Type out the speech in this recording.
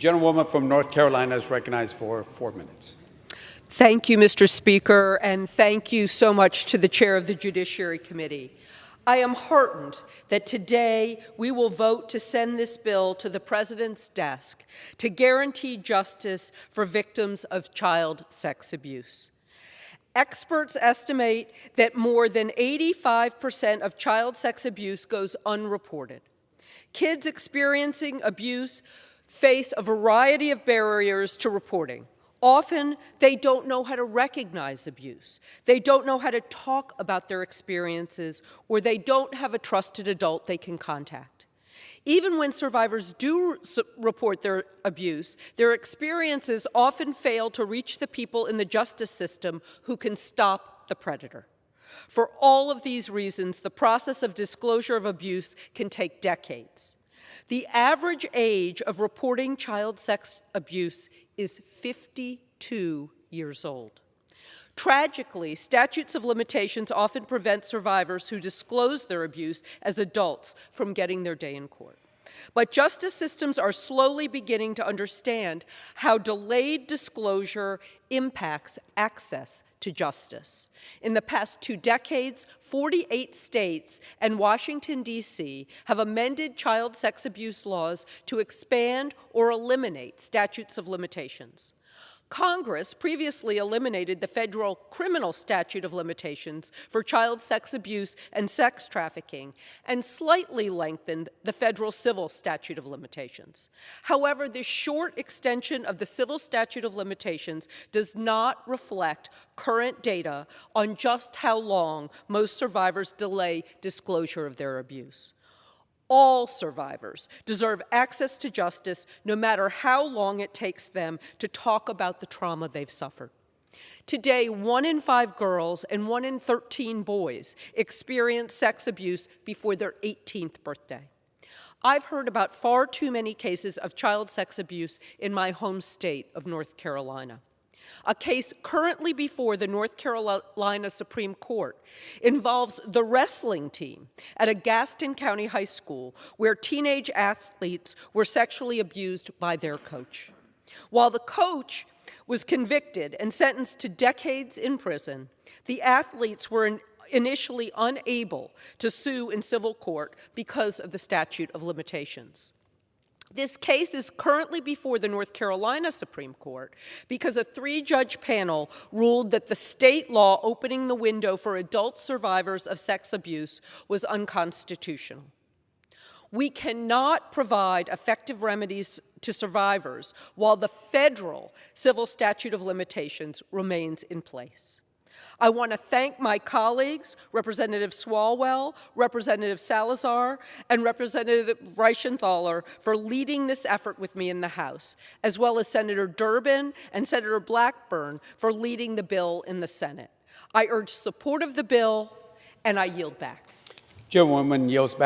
gentlewoman from North Carolina is recognized for 4 minutes. Thank you, Mr. Speaker, and thank you so much to the chair of the Judiciary Committee. I am heartened that today we will vote to send this bill to the President's desk to guarantee justice for victims of child sex abuse. Experts estimate that more than 85% of child sex abuse goes unreported. Kids experiencing abuse face a variety of barriers to reporting. Often, they don't know how to recognize abuse. They don't know how to talk about their experiences, or they don't have a trusted adult they can contact. Even when survivors do report their abuse, their experiences often fail to reach the people in the justice system who can stop the predator. For all of these reasons, the process of disclosure of abuse can take decades. The average age of reporting child sex abuse is 52 years old. Tragically, statutes of limitations often prevent survivors who disclose their abuse as adults from getting their day in court. But justice systems are slowly beginning to understand how delayed disclosure impacts access to justice. In the past 2 decades, 48 states and Washington, D.C. have amended child sex abuse laws to expand or eliminate statutes of limitations. Congress previously eliminated the federal criminal statute of limitations for child sex abuse and sex trafficking and slightly lengthened the federal civil statute of limitations. However, this short extension of the civil statute of limitations does not reflect current data on just how long most survivors delay disclosure of their abuse. All survivors deserve access to justice, no matter how long it takes them to talk about the trauma they've suffered. Today, 1 in 5 girls and 1 in 13 boys experience sex abuse before their 18th birthday. I've heard about far too many cases of child sex abuse in my home state of North Carolina. A case currently before the North Carolina Supreme Court involves the wrestling team at a Gaston County high school where teenage athletes were sexually abused by their coach. While the coach was convicted and sentenced to decades in prison, the athletes were initially unable to sue in civil court because of the statute of limitations. This case is currently before the North Carolina Supreme Court because a 3-judge panel ruled that the state law opening the window for adult survivors of sex abuse was unconstitutional. We cannot provide effective remedies to survivors while the federal civil statute of limitations remains in place. I want to thank my colleagues, Representative Swalwell, Representative Salazar, and Representative Reichenthaler for leading this effort with me in the House, as well as Senator Durbin and Senator Blackburn for leading the bill in the Senate. I urge support of the bill, and I yield back. Gentlewoman yields back.